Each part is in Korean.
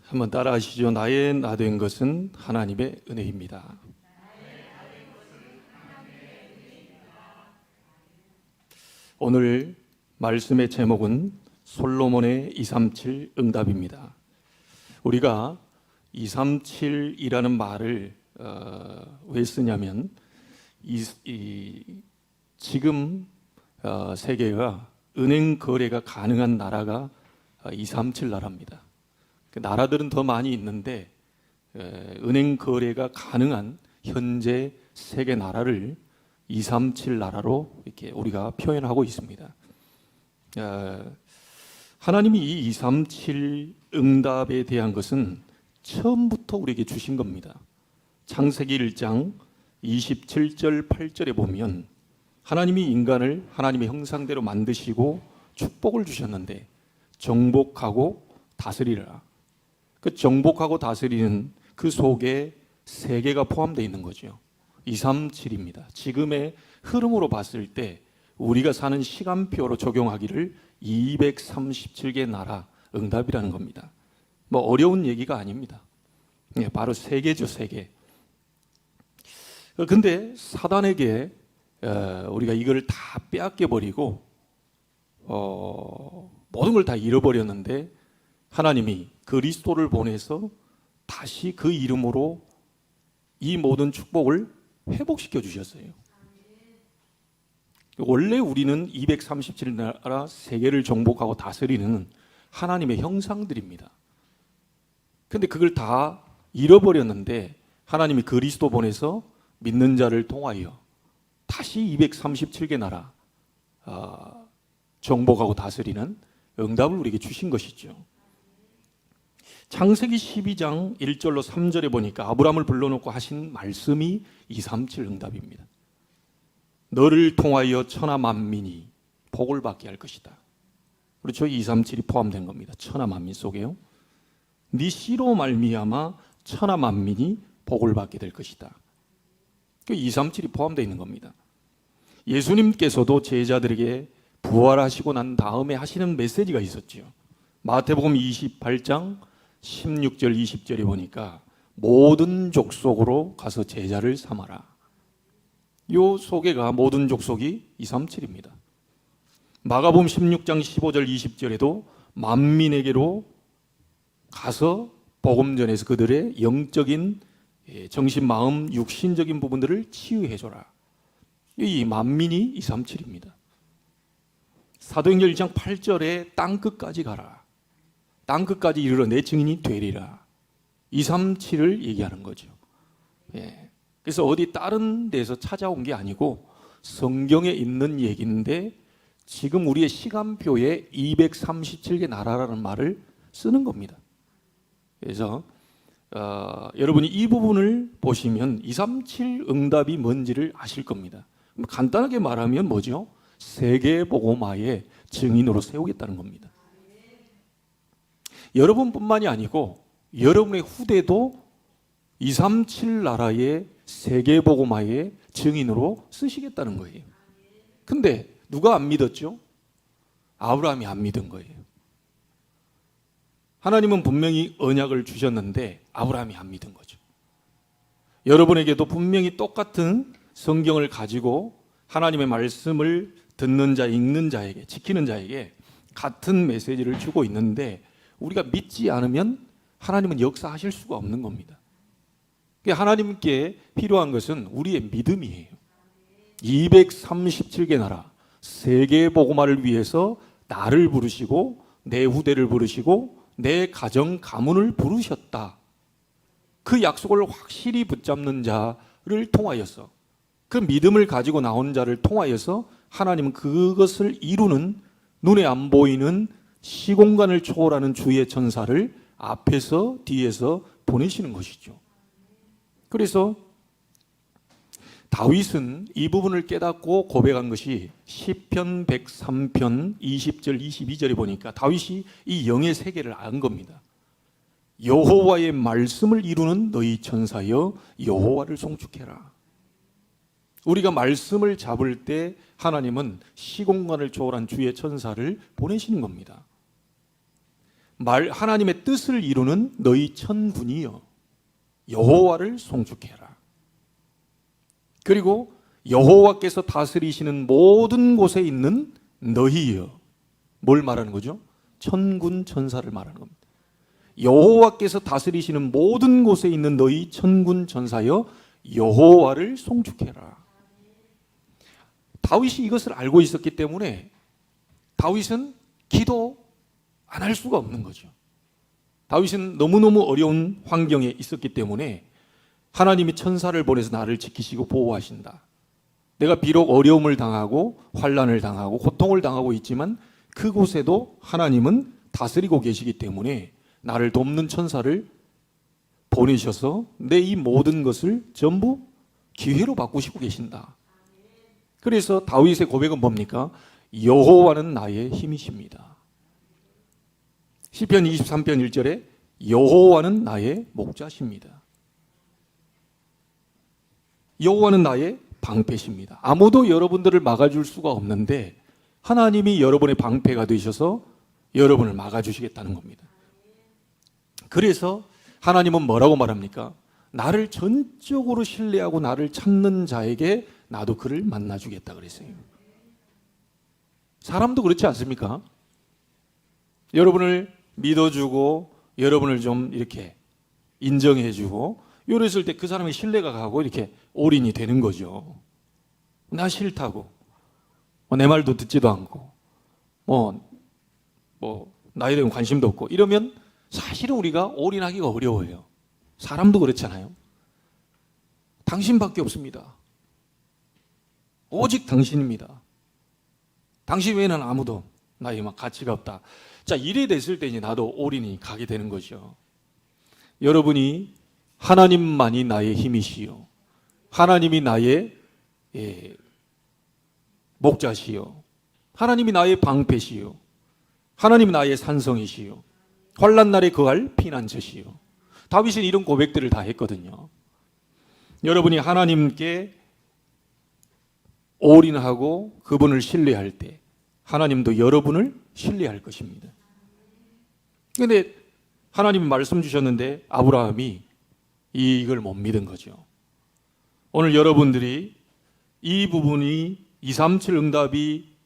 한번 따라하시죠. 나의 나 된 것은 하나님의 은혜입니다. 오늘 말씀의 제목은 솔로몬의 237 응답입니다. 우리가 237이라는 말을 왜 쓰냐면 지금 세계가 은행 거래가 가능한 나라가 237 나라입니다. 그 나라들은 더 많이 있는데 은행 거래가 가능한 현재 세계 나라를 237 나라로 이렇게 우리가 표현하고 있습니다. 하나님이 이 237 응답에 대한 것은 처음부터 우리에게 주신 겁니다. 창세기 1장 27절 8절에 보면 하나님이 인간을 하나님의 형상대로 만드시고 축복을 주셨는데 정복하고 다스리라. 그 정복하고 다스리는 그 속에 세 개가 포함되어 있는 거죠. 237입니다. 지금의 흐름으로 봤을 때 우리가 사는 시간표로 적용하기를 237개 나라 응답이라는 겁니다. 뭐 어려운 얘기가 아닙니다. 바로 세 개죠, 세 개. 근데 사단에게 우리가 이걸 다 빼앗겨 버리고 모든 걸 다 잃어버렸는데 하나님이 그리스도를 보내서 다시 그 이름으로 이 모든 축복을 회복시켜 주셨어요. 원래 우리는 237 나라 세계를 정복하고 다스리는 하나님의 형상들입니다. 근데 그걸 다 잃어버렸는데 하나님이 그리스도 보내서 믿는 자를 통하여 다시 237개 나라 정복하고 다스리는 응답을 우리에게 주신 것이죠. 창세기 12장 1절로 3절에 보니까 아브라함을 불러놓고 하신 말씀이 237 응답입니다. 너를 통하여 천하 만민이 복을 받게 할 것이다. 그렇죠? 237이 포함된 겁니다. 천하 만민 속에요. 네 씨로 말미암아 천하 만민이 복을 받게 될 것이다. 그 237이 포함되어 있는 겁니다. 예수님께서도 제자들에게 부활하시고 난 다음에 하시는 메시지가 있었죠. 마태복음 28장 16절 20절에 보니까 모든 족속으로 가서 제자를 삼아라. 요 소개가 모든 족속이 237입니다. 마가복음 16장 15절 20절에도 만민에게로 가서 복음 전해서 그들의 영적인 정신, 마음, 육신적인 부분들을 치유해줘라. 이 만민이 237입니다. 사도행전 1장 8절에 땅끝까지 가라. 땅끝까지 이르러 내 증인이 되리라. 237을 얘기하는 거죠. 그래서 어디 다른 데서 찾아온 게 아니고 성경에 있는 얘기인데 지금 우리의 시간표에 237개 나라라는 말을 쓰는 겁니다. 그래서 여러분이 이 부분을 보시면 237 응답이 뭔지를 아실 겁니다. 간단하게 말하면 뭐죠? 세계복음화의 증인으로 세우겠다는 겁니다. 여러분뿐만이 아니고 여러분의 후대도 237 나라의 세계복음화의 증인으로 쓰시겠다는 거예요. 근데 누가 안 믿었죠? 아브라함이 안 믿은 거예요. 하나님은 분명히 언약을 주셨는데 아브라함이 안 믿은 거죠. 여러분에게도 분명히 똑같은 성경을 가지고 하나님의 말씀을 듣는 자, 읽는 자에게, 지키는 자에게 같은 메시지를 주고 있는데 우리가 믿지 않으면 하나님은 역사하실 수가 없는 겁니다. 하나님께 필요한 것은 우리의 믿음이에요. 237개 나라 세계 복음화를 위해서 나를 부르시고 내 후대를 부르시고 내 가정 가문을 부르셨다. 그 약속을 확실히 붙잡는 자를 통하여서 그 믿음을 가지고 나온 자를 통하여서 하나님은 그것을 이루는 눈에 안 보이는 시공간을 초월하는 주의 천사를 앞에서 뒤에서 보내시는 것이죠. 그래서 다윗은 이 부분을 깨닫고 고백한 것이 시편 103편 20절 22절에 보니까 다윗이 이 영의 세계를 안 겁니다. 여호와의 말씀을 이루는 너희 천사여 여호와를 송축해라. 우리가 말씀을 잡을 때 하나님은 시공간을 초월한 주의 천사를 보내시는 겁니다. 하나님의 뜻을 이루는 너희 천군이여 여호와를 송축해라. 그리고 여호와께서 다스리시는 모든 곳에 있는 너희여. 뭘 말하는 거죠? 천군 천사를 말하는 겁니다. 여호와께서 다스리시는 모든 곳에 있는 너희 천군 천사여 여호와를 송축해라. 다윗이 이것을 알고 있었기 때문에 다윗은 기도 안 할 수가 없는 거죠. 다윗은 너무너무 어려운 환경에 있었기 때문에 하나님이 천사를 보내서 나를 지키시고 보호하신다. 내가 비록 어려움을 당하고 환난을 당하고 고통을 당하고 있지만 그곳에도 하나님은 다스리고 계시기 때문에 나를 돕는 천사를 보내셔서 내 이 모든 것을 전부 기회로 바꾸시고 계신다. 그래서 다윗의 고백은 뭡니까? 여호와는 나의 힘이십니다. 시편 23편 1절에 여호와는 나의 목자십니다. 여호와는 나의 방패십니다. 아무도 여러분들을 막아줄 수가 없는데 하나님이 여러분의 방패가 되셔서 여러분을 막아주시겠다는 겁니다. 그래서 하나님은 뭐라고 말합니까? 나를 전적으로 신뢰하고 나를 찾는 자에게 나도 그를 만나주겠다 그랬어요. 사람도 그렇지 않습니까? 여러분을 믿어주고 여러분을 좀 이렇게 인정해주고 이랬을 때 그 사람의 신뢰가 가고 이렇게 올인이 되는 거죠. 나 싫다고 내 말도 듣지도 않고 나에 대한 관심도 없고 이러면 사실은 우리가 올인하기가 어려워요. 사람도 그렇잖아요. 당신밖에 없습니다. 오직 당신입니다. 당신 외에는 아무도 나에게 막 가치가 없다. 자, 이래 됐을 때 이제 나도 올인이 가게 되는 거죠. 여러분이 하나님만이 나의 힘이시요, 하나님이 나의 목자시요, 하나님이 나의 방패시요, 하나님이 나의 산성이시요, 환난 날에 거할 피난처시요. 다윗은 이런 고백들을 다 했거든요. 여러분이 하나님께 올인하고 그분을 신뢰할 때 하나님도 여러분을 신뢰할 것입니다. 그런데 하나님이 말씀 주셨는데 아브라함이 이걸 못 믿은 거죠. 오늘 여러분들이 이 부분이 237 응답이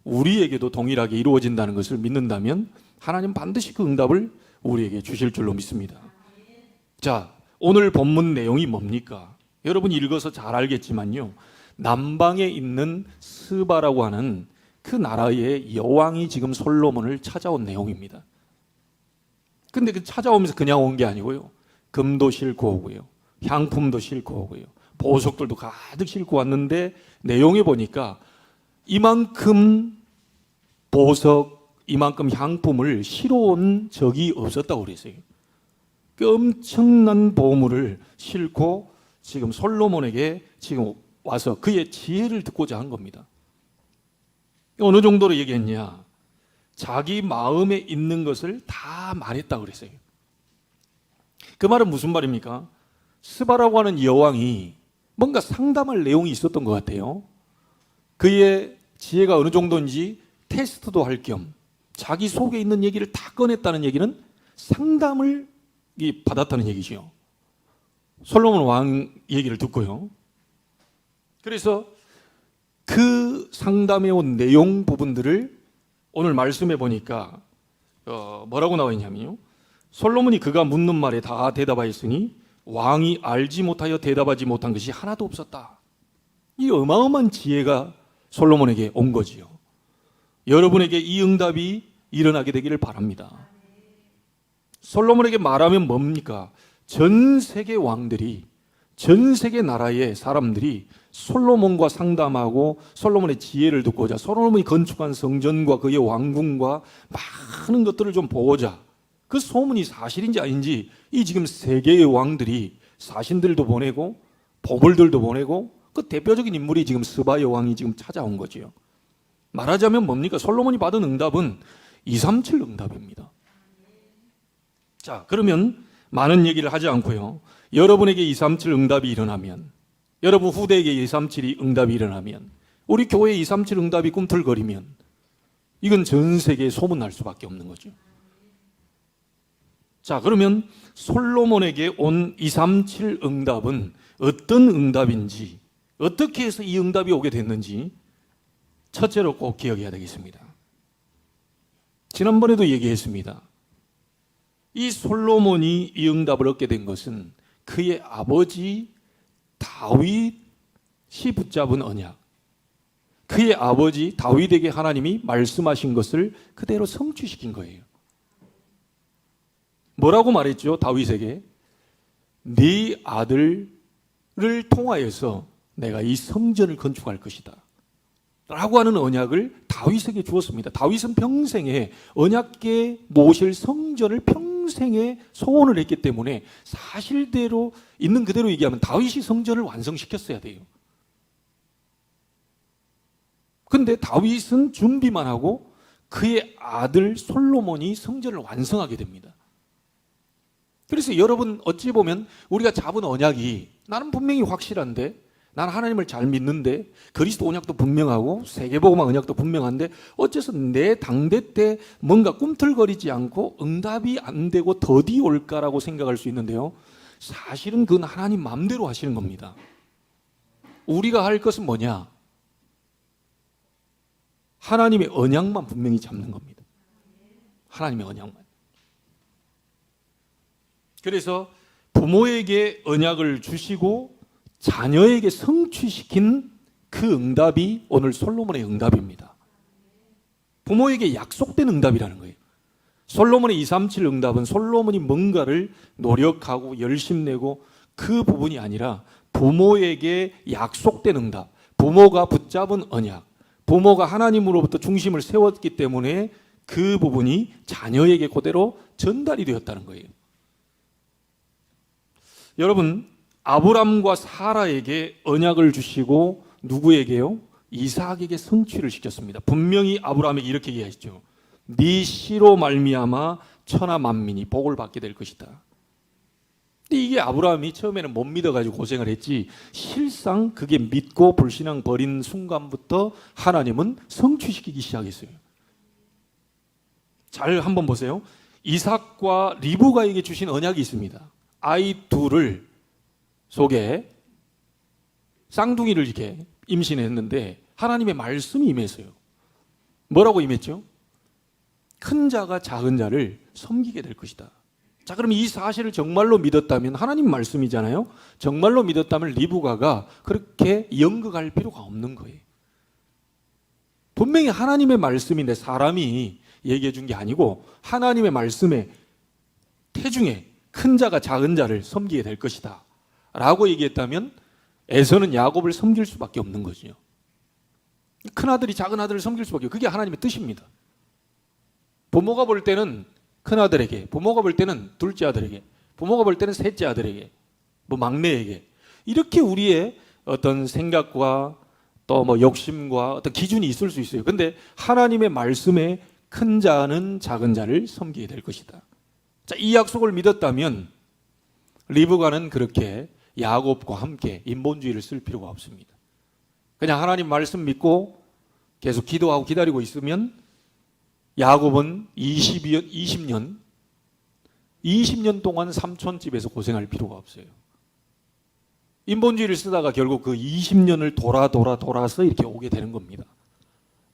우리에게도 동일하게 이루어진다는 것을 믿는다면 하나님 반드시 그 응답을 우리에게 주실 줄로 믿습니다. 자, 오늘 본문 내용이 뭡니까? 여러분 읽어서 잘 알겠지만요, 남방에 있는 스바라고 하는 그 나라의 여왕이 지금 솔로몬을 찾아온 내용입니다. 근데 그 찾아오면서 그냥 온 게 아니고요, 금도 싣고 오고요, 향품도 싣고 오고요, 보석들도 가득 싣고 왔는데 내용에 보니까 이만큼 보석, 이만큼 향품을 실어온 적이 없었다고 그랬어요. 그 엄청난 보물을 싣고 지금 솔로몬에게 지금 와서 그의 지혜를 듣고자 한 겁니다. 어느 정도로 얘기했냐? 자기 마음에 있는 것을 다 말했다고 그랬어요. 그 말은 무슨 말입니까? 스바라고 하는 여왕이 뭔가 상담할 내용이 있었던 것 같아요. 그의 지혜가 어느 정도인지 테스트도 할 겸 자기 속에 있는 얘기를 다 꺼냈다는 얘기는 상담을 받았다는 얘기죠. 솔로몬 왕 얘기를 듣고요. 그래서 그 상담해 온 내용 부분들을 오늘 말씀해 보니까 뭐라고 나와 있냐면요, 솔로몬이 그가 묻는 말에 다 대답하였으니 왕이 알지 못하여 대답하지 못한 것이 하나도 없었다. 이 어마어마한 지혜가 솔로몬에게 온 거지요. 여러분에게 이 응답이 일어나게 되기를 바랍니다. 솔로몬에게 말하면 뭡니까? 전 세계 왕들이, 전 세계 나라의 사람들이 솔로몬과 상담하고 솔로몬의 지혜를 듣고자, 솔로몬이 건축한 성전과 그의 왕궁과 많은 것들을 좀 보고자, 그 소문이 사실인지 아닌지 이 지금 세계의 왕들이 사신들도 보내고 보물들도 보내고 그 대표적인 인물이 지금 스바 여왕이 지금 찾아온 거지요. 말하자면 뭡니까? 솔로몬이 받은 응답은 237 응답입니다. 자, 그러면 많은 얘기를 하지 않고요, 여러분에게 237 응답이 일어나면, 여러분 후대에게 237이 응답이 일어나면, 우리 교회에 237 응답이 꿈틀거리면 이건 전 세계에 소문날 수밖에 없는 거죠. 자, 그러면 솔로몬에게 온 237 응답은 어떤 응답인지, 어떻게 해서 이 응답이 오게 됐는지 첫째로 꼭 기억해야 되겠습니다. 지난번에도 얘기했습니다. 이 솔로몬이 이 응답을 얻게 된 것은 그의 아버지 다윗이 붙잡은 언약, 그의 아버지 다윗에게 하나님이 말씀하신 것을 그대로 성취시킨 거예요. 뭐라고 말했죠? 다윗에게 네 아들을 통하여서 내가 이 성전을 건축할 것이다 라고 하는 언약을 다윗에게 주었습니다. 다윗은 평생에 언약궤 모실 성전을 평생에 소원을 했기 때문에 사실대로 있는 그대로 얘기하면 다윗이 성전을 완성시켰어야 돼요. 근데 다윗은 준비만 하고 그의 아들 솔로몬이 성전을 완성하게 됩니다. 그래서 여러분 어찌 보면 우리가 잡은 언약이 나는 분명히 확실한데, 나는 하나님을 잘 믿는데, 그리스도 언약도 분명하고 세계복음화 언약도 분명한데 어째서 내 당대 때 뭔가 꿈틀거리지 않고 응답이 안 되고 더디 올까라고 생각할 수 있는데요, 사실은 그건 하나님 마음대로 하시는 겁니다. 우리가 할 것은 뭐냐? 하나님의 언약만 분명히 잡는 겁니다. 하나님의 언약만. 그래서 부모에게 언약을 주시고 자녀에게 성취시킨 그 응답이 오늘 솔로몬의 응답입니다. 부모에게 약속된 응답이라는 거예요. 솔로몬의 237 응답은 솔로몬이 뭔가를 노력하고 열심내고 그 부분이 아니라 부모에게 약속된 응답, 부모가 붙잡은 언약, 부모가 하나님으로부터 중심을 세웠기 때문에 그 부분이 자녀에게 그대로 전달이 되었다는 거예요. 여러분, 아브람과 사라에게 언약을 주시고 누구에게요? 이삭에게 성취를 시켰습니다. 분명히 아브람에게 이렇게 얘기하시죠. 네 씨로 말미암아 천하 만민이 복을 받게 될 것이다. 근데 이게 아브람이 처음에는 못 믿어가지고 고생을 했지, 실상 그게 믿고 불신앙 버린 순간부터 하나님은 성취시키기 시작했어요. 잘 한번 보세요. 이삭과 리브가에게 주신 언약이 있습니다. 아이 둘을 속에 쌍둥이를 이렇게 임신했는데 하나님의 말씀이 임했어요. 뭐라고 임했죠? 큰 자가 작은 자를 섬기게 될 것이다. 자, 그럼 이 사실을 정말로 믿었다면, 하나님 말씀이잖아요. 정말로 믿었다면 리브가가 그렇게 연극할 필요가 없는 거예요. 분명히 하나님의 말씀인데 사람이 얘기해 준 게 아니고 하나님의 말씀에 태중에 큰 자가 작은 자를 섬기게 될 것이다 라고 얘기했다면 에서는 야곱을 섬길 수밖에 없는 거죠. 큰 아들이 작은 아들을 섬길 수밖에 없어요. 그게 하나님의 뜻입니다. 부모가 볼 때는 큰 아들에게, 부모가 볼 때는 둘째 아들에게, 부모가 볼 때는 셋째 아들에게, 뭐 막내에게, 이렇게 우리의 어떤 생각과 또 뭐 욕심과 어떤 기준이 있을 수 있어요. 근데 하나님의 말씀에 큰 자는 작은 자를 섬기게 될 것이다. 자, 이 약속을 믿었다면 리브가는 그렇게 야곱과 함께 인본주의를 쓸 필요가 없습니다. 그냥 하나님 말씀 믿고 계속 기도하고 기다리고 있으면 야곱은 20년 동안 삼촌집에서 고생할 필요가 없어요. 인본주의를 쓰다가 결국 그 20년을 돌아서 이렇게 오게 되는 겁니다.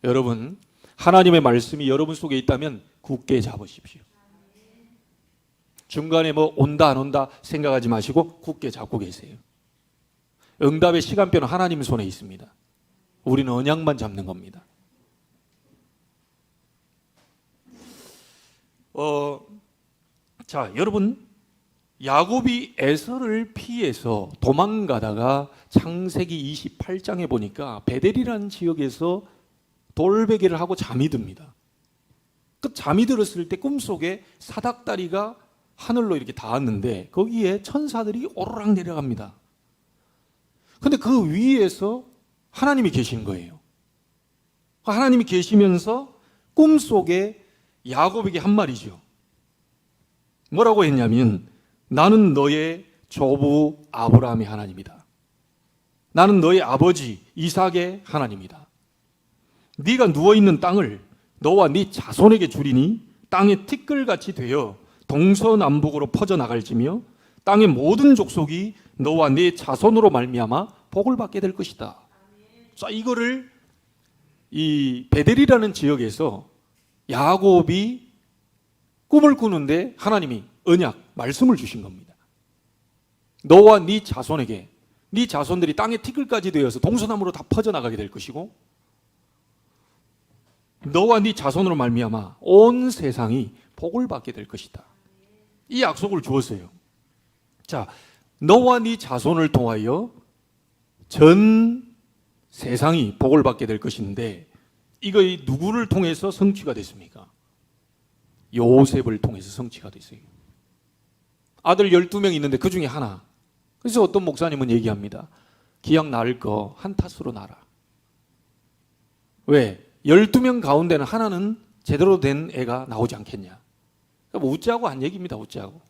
여러분, 하나님의 말씀이 여러분 속에 있다면 굳게 잡으십시오. 중간에 뭐 온다 안 온다 생각하지 마시고 굳게 잡고 계세요. 응답의 시간표는 하나님 손에 있습니다. 우리는 언약만 잡는 겁니다. 자, 여러분, 야곱이 에서를 피해서 도망가다가 창세기 28장에 보니까 베델이라는 지역에서 돌베개를 하고 잠이 듭니다. 그 잠이 들었을 때 꿈속에 사닥다리가 하늘로 이렇게 닿았는데 거기에 천사들이 오르락 내려갑니다. 근데 그 위에서 하나님이 계신 거예요. 하나님이 계시면서 꿈속에 야곱에게 한 말이죠. 뭐라고 했냐면, 나는 너의 조부 아브라함의 하나님이다. 나는 너의 아버지 이삭의 하나님이다. 네가 누워있는 땅을 너와 네 자손에게 주리니 땅에 티끌같이 되어 동서남북으로 퍼져나갈지며 땅의 모든 족속이 너와 네 자손으로 말미암아 복을 받게 될 것이다. 자, 이거를 이 베델이라는 지역에서 야곱이 꿈을 꾸는데 하나님이 언약, 말씀을 주신 겁니다. 너와 네 자손에게, 네 자손들이 땅의 티끌까지 되어서 동서남으로 다 퍼져나가게 될 것이고, 너와 네 자손으로 말미암아 온 세상이 복을 받게 될 것이다. 이 약속을 주었어요. 자, 너와 네 자손을 통하여 전 세상이 복을 받게 될 것인데, 이거 누구를 통해서 성취가 됐습니까? 요셉을 통해서 성취가 됐어요. 아들 12명 있는데 그 중에 하나. 그래서 어떤 목사님은 얘기합니다. 기왕 낳을 거 한 탓으로 낳아라. 왜? 12명 가운데는 하나는 제대로 된 애가 나오지 않겠냐. 그러니까 웃자고 한 얘기입니다. 웃자고.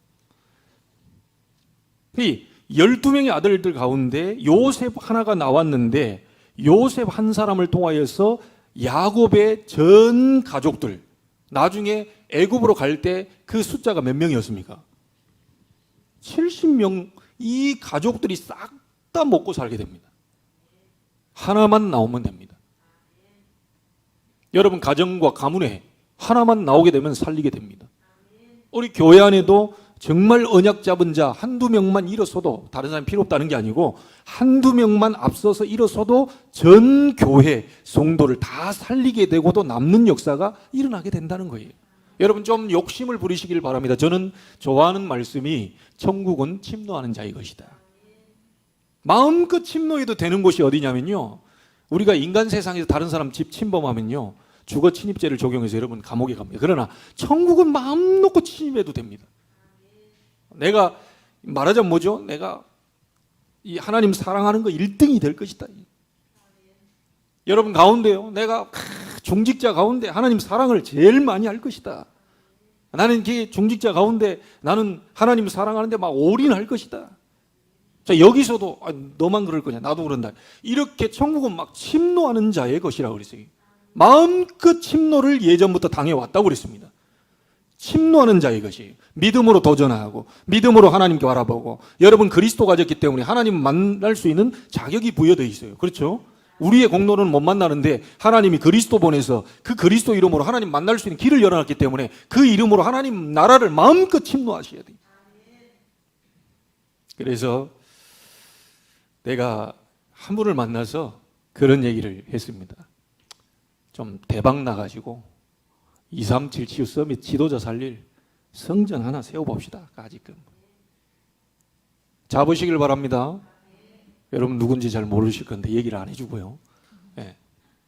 이 12명의 아들들 가운데 요셉 하나가 나왔는데, 요셉 한 사람을 통하여서 야곱의 전 가족들, 나중에 애굽으로 갈 때 그 숫자가 몇 명이었습니까? 70명. 이 가족들이 싹 다 먹고 살게 됩니다. 하나만 나오면 됩니다. 여러분 가정과 가문에 하나만 나오게 되면 살리게 됩니다. 우리 교회 안에도 정말 언약 잡은 자 한두 명만 일어서도, 다른 사람이 필요 없다는 게 아니고 한두 명만 앞서서 일어서도 전 교회 성도를 다 살리게 되고도 남는 역사가 일어나게 된다는 거예요. 여러분 좀 욕심을 부리시길 바랍니다. 저는 좋아하는 말씀이 천국은 침노하는 자의 것이다. 마음껏 침노해도 되는 곳이 어디냐면요, 우리가 인간 세상에서 다른 사람 집 침범하면요 주거 침입죄를 적용해서 여러분 감옥에 갑니다. 그러나 천국은 마음 놓고 침입해도 됩니다. 내가 말하자면 뭐죠? 내가 이 하나님 사랑하는 거 1등이 될 것이다. 여러분 가운데요, 내가 중직자 가운데 하나님 사랑을 제일 많이 할 것이다. 나는 중직자 가운데 나는 하나님 사랑하는데 막 올인할 것이다. 자, 여기서도 너만 그럴 거냐, 나도 그런다. 이렇게 천국은 막 침노하는 자의 것이라고 그랬어요. 마음껏 침노를 예전부터 당해왔다고 그랬습니다. 침노하는 자의 것이에요. 믿음으로 도전하고 믿음으로 하나님께 바라보고, 여러분 그리스도 가졌기 때문에 하나님 만날 수 있는 자격이 부여되어 있어요. 그렇죠? 우리의 공로는 못 만나는데 하나님이 그리스도 보내서 그 그리스도 이름으로 하나님 만날 수 있는 길을 열어놨기 때문에 그 이름으로 하나님 나라를 마음껏 침노하셔야 돼요. 그래서 내가 한 분을 만나서 그런 얘기를 했습니다. 좀 대박 나가지고 237 치유 서밋 지도자 살릴 성전 하나 세워봅시다. 아직은 잡으시길 바랍니다. 여러분 누군지 잘 모르실 건데 얘기를 안 해주고요. 네.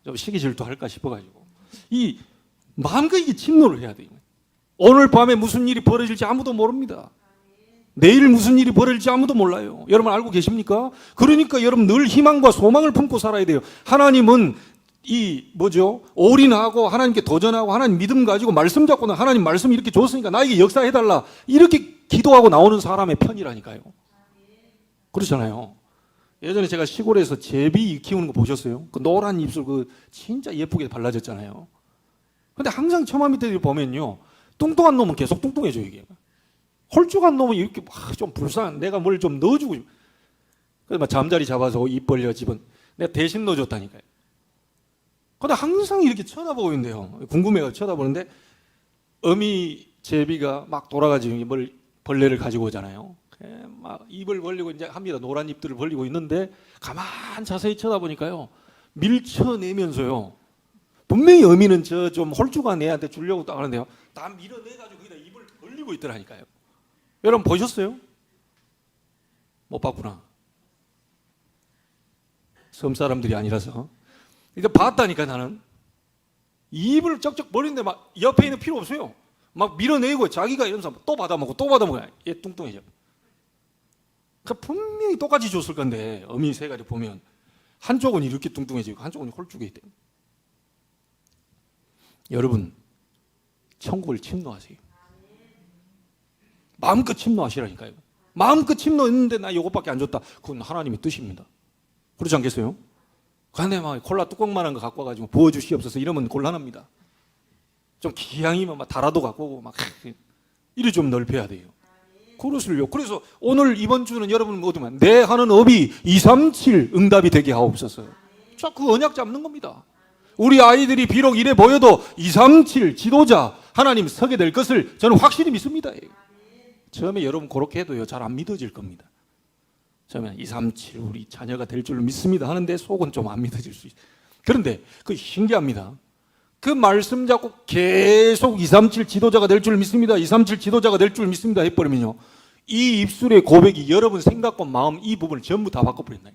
좀 시기 질투할까 싶어가지고 이 마음껏 이게 침노를 해야 돼요. 오늘 밤에 무슨 일이 벌어질지 아무도 모릅니다. 내일 무슨 일이 벌어질지 아무도 몰라요. 여러분 알고 계십니까? 그러니까 여러분 늘 희망과 소망을 품고 살아야 돼요. 하나님은 올인하고 하나님께 도전하고 하나님 믿음 가지고 말씀 잡고 하나님 말씀 이렇게 줬으니까 나에게 역사해달라, 이렇게 기도하고 나오는 사람의 편이라니까요. 그렇잖아요. 예전에 제가 시골에서 제비 키우는 거 보셨어요? 그 노란 입술 진짜 예쁘게 발라졌잖아요. 근데 항상 처마 밑에 보면요, 뚱뚱한 놈은 계속 뚱뚱해져요. 이게 홀쭉한 놈은 이렇게 좀 불쌍한, 내가 뭘 좀 넣어주고, 그래서 막 잠자리 잡아서 입 벌려 집은 내가 대신 넣어줬다니까요. 근데 항상 이렇게 쳐다보고 있는데요, 궁금해가 쳐다보는데 어미 제비가 막 돌아가지고 벌레를 가지고 오잖아요. 막 입을 벌리고 이제 합니다. 노란 잎들을 벌리고 있는데 가만 자세히 쳐다보니까요, 밀쳐내면서요, 분명히 어미는 저 좀 홀쭉한 애한테 주려고 딱 하는데요, 다 밀어내가지고 거기다 입을 벌리고 있더라니까요. 여러분 보셨어요? 못 봤구나. 섬 사람들이 아니라서. 이제 봤다니까. 나는 입을 쩍쩍 버리는데 막 옆에 있는 필요 없어요. 막 밀어내고 자기가 이러면서 또 받아먹고 또 받아먹고. 얘 뚱뚱해져. 분명히 똑같이 줬을 건데 어미 세 가지 보면 한쪽은 이렇게 뚱뚱해지고 한쪽은 홀쭉해 있대. 여러분 천국을 침노하세요. 마음껏 침노하시라니까요. 마음껏 침노했는데 나 이것밖에 안 줬다, 그건 하나님의 뜻입니다. 그렇지 않겠어요? 근데 막 콜라 뚜껑만한 거 갖고 와가지고 부어주시옵소서 이러면 곤란합니다. 좀 기양이면 막 달아도 갖고 오고 막 이리 좀 넓혀야 돼요. 그것을요. 그래서 오늘 이번 주는 여러분 모두만 내 하는 업이 237 응답이 되게 하옵소서. 자, 그 언약 잡는 겁니다. 우리 아이들이 비록 이래 보여도 237 지도자 하나님 서게 될 것을 저는 확실히 믿습니다. 처음에 여러분 그렇게 해도요 잘 안 믿어질 겁니다. 처음에 237 우리 자녀가 될 줄 믿습니다 하는데 속은 좀 안 믿어질 수 있어요. 그런데 그 신기합니다. 그 말씀 잡고 계속 237 지도자가 될 줄 믿습니다. 237 지도자가 될 줄 믿습니다 해버리면요, 이 입술의 고백이 여러분 생각과 마음 이 부분을 전부 다 바꿔버린다.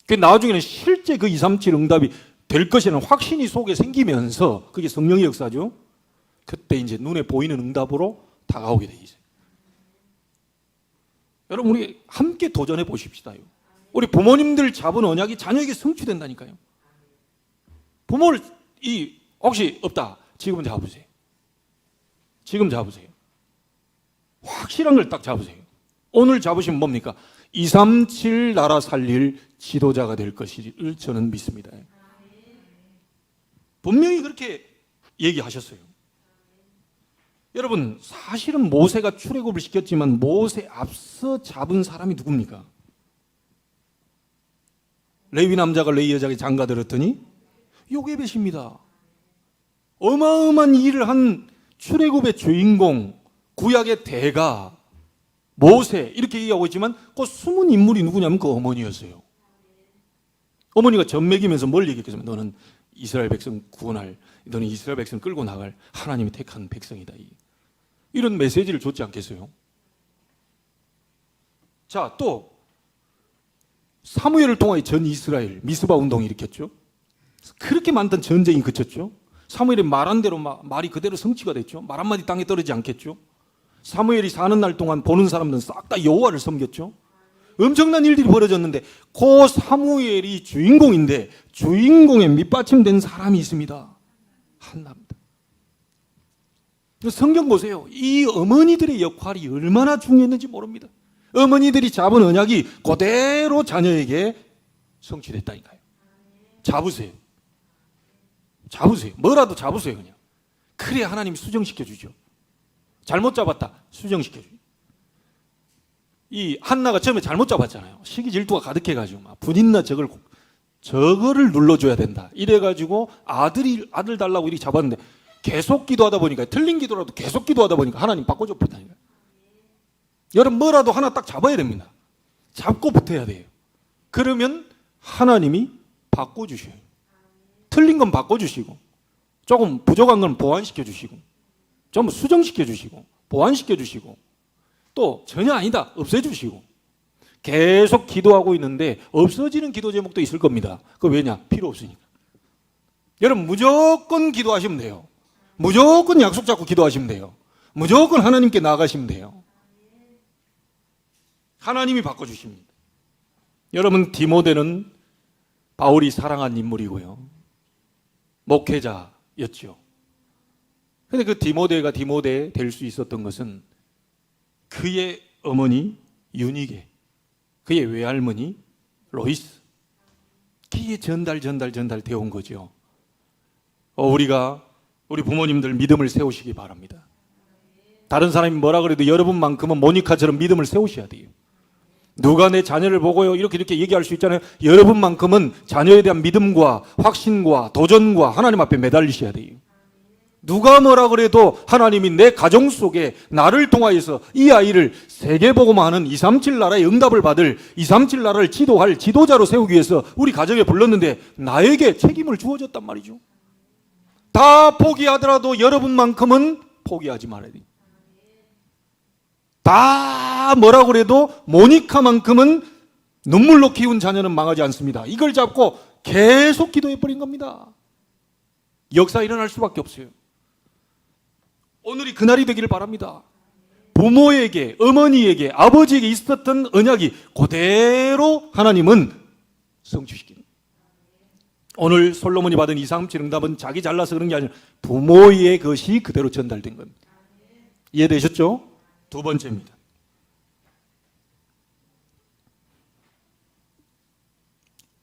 그 나중에는 실제 그 237 응답이 될 것이라는 확신이 속에 생기면서 그게 성령의 역사죠. 그때 이제 눈에 보이는 응답으로 다가오게 돼 있어요. 여러분 우리 함께 도전해 보십시다요. 우리 부모님들 잡은 언약이 자녀에게 성취된다니까요. 부모를 혹시 없다. 지금 잡으세요. 지금 잡으세요. 확실한 걸 딱 잡으세요. 오늘 잡으시면 뭡니까? 237 나라 살릴 지도자가 될 것을 저는 믿습니다. 분명히 그렇게 얘기하셨어요. 여러분 사실은 모세가 출애굽을 시켰지만 모세 앞서 잡은 사람이 누굽니까? 레위 남자가 레위 여자에게 장가들었더니 요게벳입니다. 어마어마한 일을 한 출애굽의 주인공, 구약의 대가 모세 이렇게 얘기하고 있지만 그 숨은 인물이 누구냐면 그 어머니였어요. 어머니가 젖 먹이면서 뭘 얘기했겠습니까? 너는 이스라엘 백성 구원할, 너는 이스라엘 백성 끌고 나갈 하나님이 택한 백성이다. 이런 메시지를 줬지 않겠어요? 자, 또 사무엘을 통하여 전 이스라엘 미스바 운동을 일으켰죠. 그렇게 만든 전쟁이 그쳤죠. 사무엘이 말한 대로 말이 그대로 성취가 됐죠. 말 한마디 땅에 떨어지지 않겠죠. 사무엘이 사는 날 동안 보는 사람들은 싹 다 여호와를 섬겼죠. 엄청난 일들이 벌어졌는데 그 사무엘이 주인공인데 주인공에 밑받침된 사람이 있습니다. 한나입니다. 성경 보세요. 이 어머니들의 역할이 얼마나 중요했는지 모릅니다. 어머니들이 잡은 언약이 그대로 자녀에게 성취됐다니까요. 잡으세요. 잡으세요. 뭐라도 잡으세요. 그냥. 그래야 하나님이 수정시켜주죠. 잘못 잡았다. 수정시켜주죠. 이 한나가 처음에 잘못 잡았잖아요. 시기 질투가 가득해가지고 막 분인나 저거를 눌러줘야 된다. 이래가지고 아들 달라고 이렇게 잡았는데 계속 기도하다 보니까 틀린 기도라도 계속 기도하다 보니까 하나님 바꿔줘 버렸다니까요. 여러분 뭐라도 하나 딱 잡아야 됩니다. 잡고 붙어야 돼요. 그러면 하나님이 바꿔주셔요. 틀린 건 바꿔주시고 조금 부족한 건 보완시켜 주시고 전부 수정시켜 주시고 보완시켜 주시고 또 전혀 아니다 없애주시고 계속 기도하고 있는데 없어지는 기도 제목도 있을 겁니다. 그 왜냐? 필요 없으니까. 여러분 무조건 기도하시면 돼요. 무조건 약속 잡고 기도하시면 돼요. 무조건 하나님께 나아가시면 돼요. 하나님이 바꿔주십니다. 여러분 디모데는 바울이 사랑한 인물이고요. 목회자였죠. 그런데 그 디모데가 디모데 될 수 있었던 것은 그의 어머니 유니게, 그의 외할머니 로이스, 그게 전달 되어 온 거죠. 우리 부모님들 믿음을 세우시기 바랍니다. 다른 사람이 뭐라 그래도 여러분만큼은 모니카처럼 믿음을 세우셔야 돼요. 누가 내 자녀를 보고요 이렇게 얘기할 수 있잖아요. 여러분만큼은 자녀에 대한 믿음과 확신과 도전과 하나님 앞에 매달리셔야 돼요. 누가 뭐라 그래도 하나님이 내 가정 속에 나를 통하여서 이 아이를 세계복음화 하는 237 나라의 응답을 받을 237 나라를 지도할 지도자로 세우기 위해서 우리 가정에 불렀는데 나에게 책임을 주어졌단 말이죠. 다 포기하더라도 여러분만큼은 포기하지 말아야 돼요. 다 뭐라고 그래도 모니카만큼은 눈물로 키운 자녀는 망하지 않습니다. 이걸 잡고 계속 기도해버린 겁니다. 역사 일어날 수밖에 없어요. 오늘이 그날이 되기를 바랍니다. 부모에게, 어머니에게, 아버지에게 있었던 언약이 그대로 하나님은 성취시키는. 오늘 솔로몬이 받은 237 응답은 자기 잘나서 그런 게 아니라 부모의 것이 그대로 전달된 겁니다. 이해되셨죠? 두 번째입니다.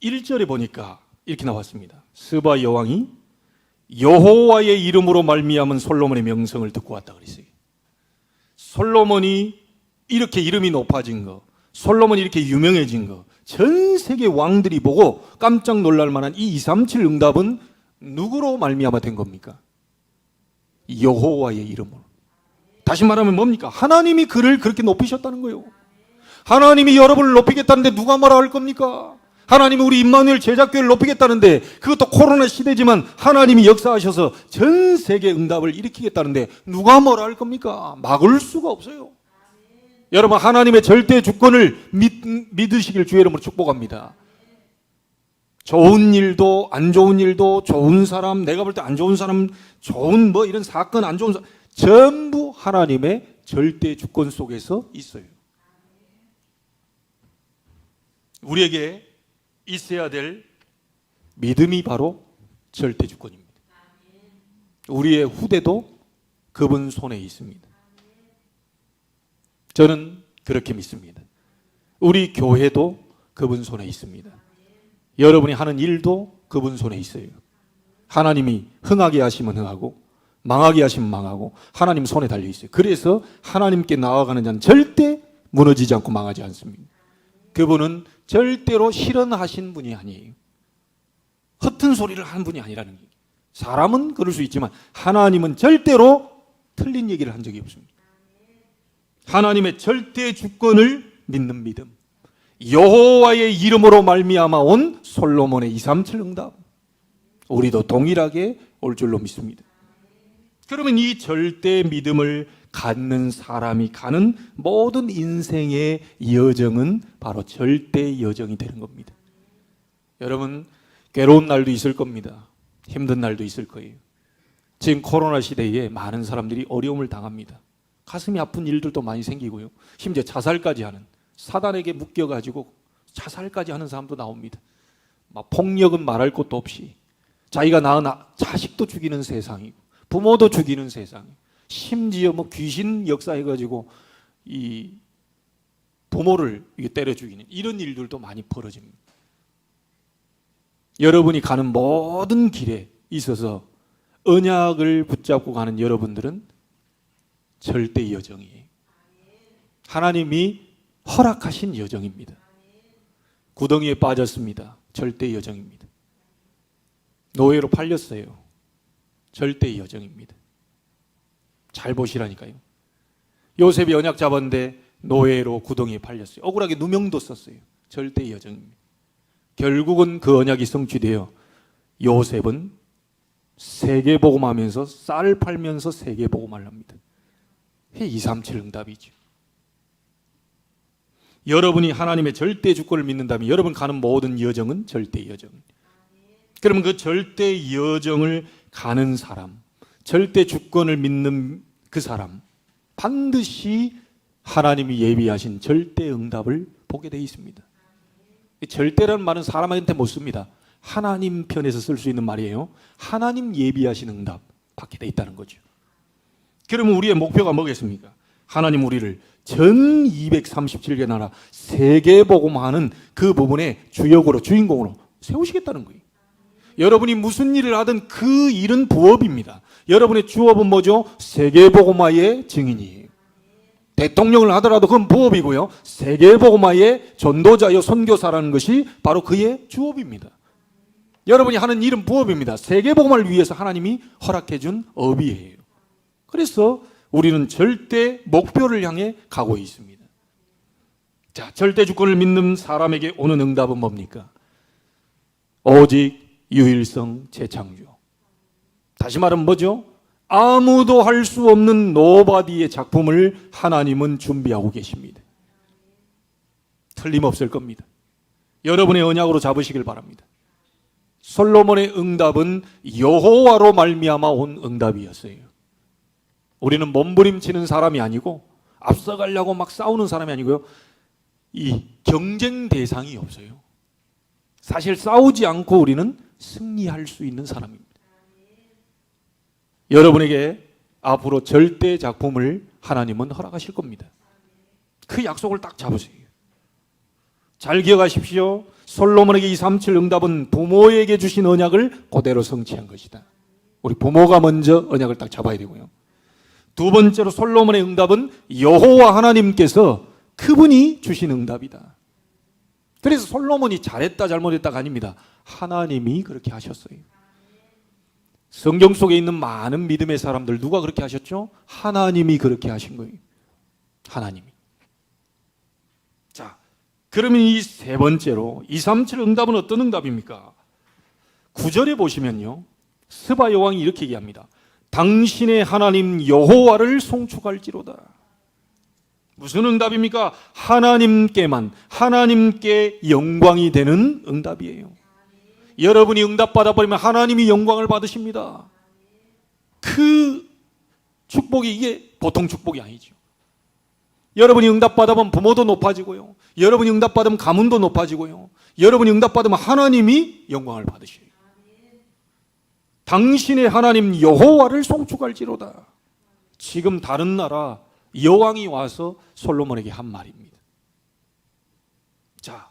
1절에 보니까 이렇게 나왔습니다. 스바 여왕이 여호와의 이름으로 말미암은 솔로몬의 명성을 듣고 왔다 그랬어요. 솔로몬이 이렇게 이름이 높아진 거, 솔로몬이 이렇게 유명해진 거, 전 세계 왕들이 보고 깜짝 놀랄 만한 이 237 응답은 누구로 말미암아 된 겁니까? 여호와의 이름으로. 다시 말하면 뭡니까? 하나님이 그를 그렇게 높이셨다는 거예요. 하나님이 여러분을 높이겠다는데 누가 뭐라 할 겁니까? 하나님이 우리 임마누엘 제자교회를 높이겠다는데, 그것도 코로나 시대지만 하나님이 역사하셔서 전 세계 응답을 일으키겠다는데 누가 뭐라 할 겁니까? 막을 수가 없어요. 여러분, 하나님의 절대 주권을 믿으시길 주의 이름으로 축복합니다. 좋은 일도 안 좋은 일도, 좋은 사람, 내가 볼 때 안 좋은 사람, 좋은 뭐 이런 사건, 안 좋은 사람, 전부 하나님의 절대 주권 속에서 있어요. 우리에게 있어야 될 믿음이 바로 절대 주권입니다. 우리의 후대도 그분 손에 있습니다. 저는 그렇게 믿습니다. 우리 교회도 그분 손에 있습니다. 여러분이 하는 일도 그분 손에 있어요. 하나님이 흥하게 하시면 흥하고 망하게 하시면 망하고 하나님 손에 달려 있어요. 그래서 하나님께 나아가는 자는 절대 무너지지 않고 망하지 않습니다. 그분은 절대로 실현하신 분이 아니에요. 허튼 소리를 하는 분이 아니라는 거예요. 사람은 그럴 수 있지만 하나님은 절대로 틀린 얘기를 한 적이 없습니다. 하나님의 절대 주권을 믿는 믿음, 여호와의 이름으로 말미암아 온 솔로몬의 237 응답, 우리도 동일하게 올 줄로 믿습니다. 그러면 이 절대 믿음을 갖는 사람이 가는 모든 인생의 여정은 바로 절대 여정이 되는 겁니다. 여러분, 괴로운 날도 있을 겁니다. 힘든 날도 있을 거예요. 지금 코로나 시대에 많은 사람들이 어려움을 당합니다. 가슴이 아픈 일들도 많이 생기고요. 심지어 자살까지 하는, 사단에게 묶여가지고 자살까지 하는 사람도 나옵니다. 막 폭력은 말할 것도 없이 자기가 낳은 자식도 죽이는 세상이고 부모도 죽이는 세상이고, 심지어 뭐 귀신 역사해가지고 이 부모를 때려 죽이는 이런 일들도 많이 벌어집니다. 여러분이 가는 모든 길에 있어서 언약을 붙잡고 가는 여러분들은 절대 여정이에요. 하나님이 허락하신 여정입니다. 구덩이에 빠졌습니다. 절대 여정입니다. 노예로 팔렸어요. 절대 여정입니다. 잘 보시라니까요. 요셉이 언약 잡았는데 노예로 구덩이에 팔렸어요. 억울하게 누명도 썼어요. 절대 여정입니다. 결국은 그 언약이 성취되어 요셉은 세계복음하면서 쌀 팔면서 세계복음을 합니다. 237 응답이죠. 여러분이 하나님의 절대 주권을 믿는다면 여러분 가는 모든 여정은 절대 여정. 그러면 그 절대 여정을 가는 사람, 절대 주권을 믿는 그 사람, 반드시 하나님이 예비하신 절대 응답을 보게 되어 있습니다. 절대라는 말은 사람한테 못 씁니다. 하나님 편에서 쓸 수 있는 말이에요. 하나님 예비하신 응답 받게 되어 있다는 거죠. 그러면 우리의 목표가 뭐겠습니까? 하나님 우리를 전 237개 나라 세계복음하는 그 부분에 주역으로, 주인공으로 세우시겠다는 거예요. 여러분이 무슨 일을 하든 그 일은 부업입니다. 여러분의 주업은 뭐죠? 세계복음화의 증인이에요. 대통령을 하더라도 그건 부업이고요. 세계복음화의 전도자여 선교사라는 것이 바로 그의 주업입니다. 여러분이 하는 일은 부업입니다. 세계복음화를 위해서 하나님이 허락해 준 업이에요. 그래서 우리는 절대 목표를 향해 가고 있습니다. 자, 절대 주권을 믿는 사람에게 오는 응답은 뭡니까? 오직 유일성 재창조. 다시 말하면 뭐죠? 아무도 할 수 없는 노바디의 작품을 하나님은 준비하고 계십니다. 틀림없을 겁니다. 여러분의 언약으로 잡으시길 바랍니다. 솔로몬의 응답은 여호와로 말미암아 온 응답이었어요. 우리는 몸부림치는 사람이 아니고 앞서가려고 막 싸우는 사람이 아니고요. 이 경쟁 대상이 없어요. 사실 싸우지 않고 우리는 승리할 수 있는 사람입니다. 여러분에게 앞으로 절대 작품을 하나님은 허락하실 겁니다. 그 약속을 딱 잡으세요. 잘 기억하십시오. 솔로몬에게 237 응답은 부모에게 주신 언약을 그대로 성취한 것이다. 우리 부모가 먼저 언약을 딱 잡아야 되고요. 두 번째로 솔로몬의 응답은 여호와 하나님께서 그분이 주신 응답이다. 그래서 솔로몬이 잘했다 잘못했다가 아닙니다. 하나님이 그렇게 하셨어요. 성경 속에 있는 많은 믿음의 사람들 누가 그렇게 하셨죠? 하나님이 그렇게 하신 거예요. 하나님이. 자, 그러면 이 세 번째로 237 응답은 어떤 응답입니까? 9절에 보시면요, 스바 여왕이 이렇게 얘기합니다. 당신의 하나님 여호와를 송축할지로다. 무슨 응답입니까? 하나님께만, 하나님께 영광이 되는 응답이에요. 여러분이 응답받아 버리면 하나님이 영광을 받으십니다. 그 축복이 이게 보통 축복이 아니죠. 여러분이 응답받으면 부모도 높아지고요. 여러분이 응답받으면 가문도 높아지고요. 여러분이 응답받으면 하나님이 영광을 받으셔요. 당신의 하나님 여호와를 송축할지로다. 지금 다른 나라 여왕이 와서 솔로몬에게 한 말입니다. 자,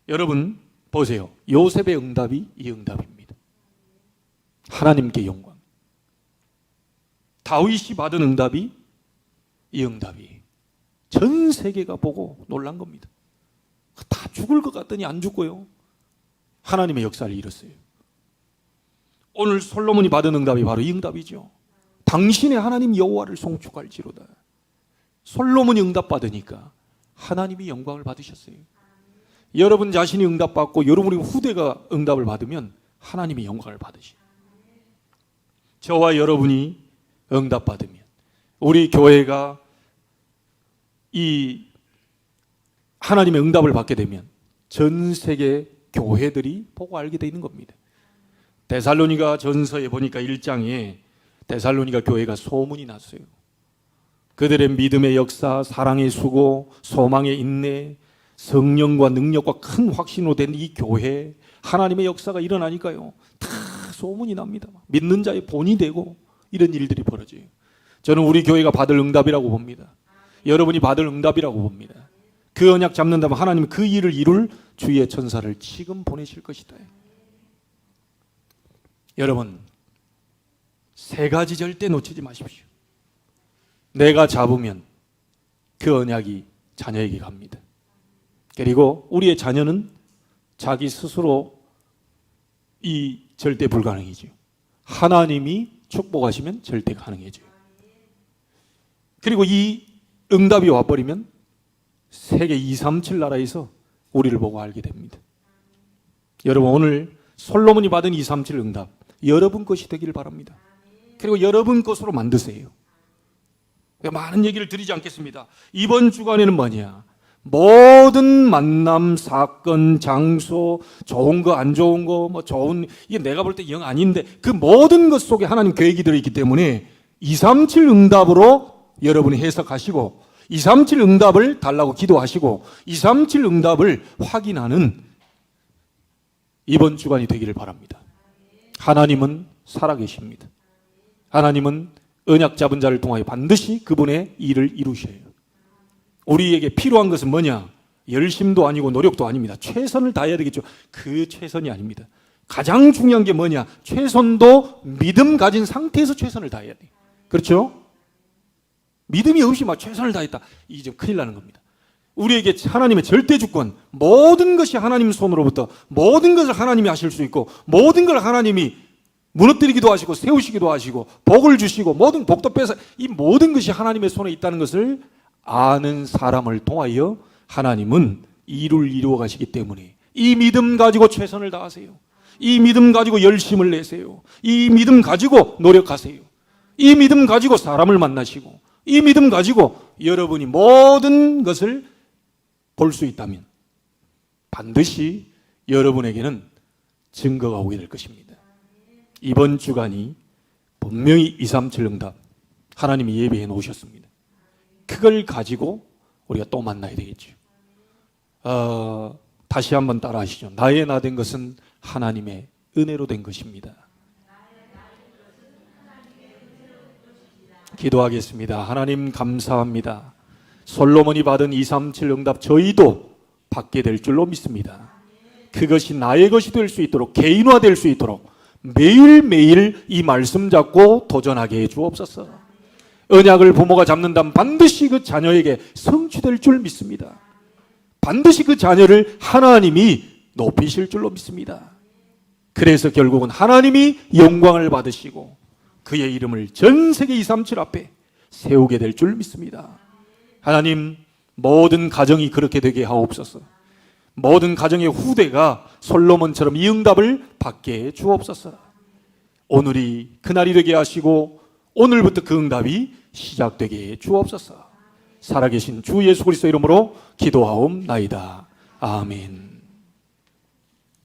여러분 보세요. 요셉의 응답이 이 응답입니다. 하나님께 영광. 다윗이 받은 응답이 이 응답이에요. 전 세계가 보고 놀란 겁니다. 다 죽을 것 같더니 안 죽고요. 하나님의 역사를 이뤘어요. 오늘 솔로몬이 받은 응답이 바로 이 응답이죠. 당신의 하나님 여호와를 송축할지로다. 솔로몬이 응답받으니까 하나님이 영광을 받으셨어요. 여러분 자신이 응답받고 여러분의 후대가 응답을 받으면 하나님이 영광을 받으셔요. 저와 여러분이 응답받으면 우리 교회가 이 하나님의 응답을 받게 되면 전 세계 교회들이 보고 알게 되는 겁니다. 데살로니가 전서에 보니까 1장에 데살로니가 교회가 소문이 났어요. 그들의 믿음의 역사, 사랑의 수고, 소망의 인내, 성령과 능력과 큰 확신으로 된 이 교회, 하나님의 역사가 일어나니까요, 다 소문이 납니다. 믿는 자의 본이 되고 이런 일들이 벌어져요. 저는 우리 교회가 받을 응답이라고 봅니다. 여러분이 받을 응답이라고 봅니다. 그 언약 잡는다면 하나님은 그 일을 이룰 주의 천사를 지금 보내실 것이다. 여러분, 세 가지 절대 놓치지 마십시오. 내가 잡으면 그 언약이 자녀에게 갑니다. 그리고 우리의 자녀는 자기 스스로 이 절대 불가능이죠. 하나님이 축복하시면 절대 가능해져요. 그리고 이 응답이 와버리면 세계 237 나라에서 우리를 보고 알게 됩니다. 여러분, 오늘 솔로몬이 받은 237 응답 여러분 것이 되기를 바랍니다. 그리고 여러분 것으로 만드세요. 많은 얘기를 드리지 않겠습니다. 이번 주간에는 뭐냐? 모든 만남, 사건, 장소, 좋은 거, 안 좋은 거, 뭐 좋은, 이게 내가 볼 때 영 아닌데 그 모든 것 속에 하나님 계획이 들어있기 때문에 237 응답으로 여러분이 해석하시고 237 응답을 달라고 기도하시고 237 응답을 확인하는 이번 주간이 되기를 바랍니다. 하나님은 살아계십니다. 하나님은 언약 잡은 자를 통하여 반드시 그분의 일을 이루셔요. 우리에게 필요한 것은 뭐냐? 열심도 아니고 노력도 아닙니다. 최선을 다해야 되겠죠. 그 최선이 아닙니다. 가장 중요한 게 뭐냐? 최선도 믿음 가진 상태에서 최선을 다해야 돼요. 그렇죠? 믿음이 없이 막 최선을 다했다. 이게 좀 큰일 나는 겁니다. 우리에게 하나님의 절대 주권, 모든 것이 하나님 손으로부터 모든 것을 하나님이 하실 수 있고 모든 걸 하나님이 무너뜨리기도 하시고 세우시기도 하시고 복을 주시고 모든 복도 빼서 이 모든 것이 하나님의 손에 있다는 것을 아는 사람을 통하여 하나님은 일을 이루어 가시기 때문에 이 믿음 가지고 최선을 다하세요. 이 믿음 가지고 열심을 내세요. 이 믿음 가지고 노력하세요. 이 믿음 가지고 사람을 만나시고 이 믿음 가지고 여러분이 모든 것을 볼 수 있다면 반드시 여러분에게는 증거가 오게 될 것입니다. 이번 주간이 분명히 237 응답 하나님이 예배해 놓으셨습니다. 그걸 가지고 우리가 또 만나야 되겠죠. 다시 한번 따라 하시죠. 나의 나 된 것은 하나님의 은혜로 된 것입니다. 기도하겠습니다. 하나님 감사합니다. 솔로몬이 받은 237 응답 저희도 받게 될 줄로 믿습니다. 그것이 나의 것이 될 수 있도록 개인화될 수 있도록 매일매일 이 말씀 잡고 도전하게 해 주옵소서. 언약을 부모가 잡는다면 반드시 그 자녀에게 성취될 줄 믿습니다. 반드시 그 자녀를 하나님이 높이실 줄로 믿습니다. 그래서 결국은 하나님이 영광을 받으시고 그의 이름을 전 세계 237 앞에 세우게 될 줄 믿습니다. 하나님, 모든 가정이 그렇게 되게 하옵소서. 모든 가정의 후대가 솔로몬처럼 이 응답을 받게 해 주옵소서. 오늘이 그날이 되게 하시고 오늘부터 그 응답이 시작되게 해 주옵소서. 살아계신 주 예수 그리스도 이름으로 기도하옵나이다. 아멘.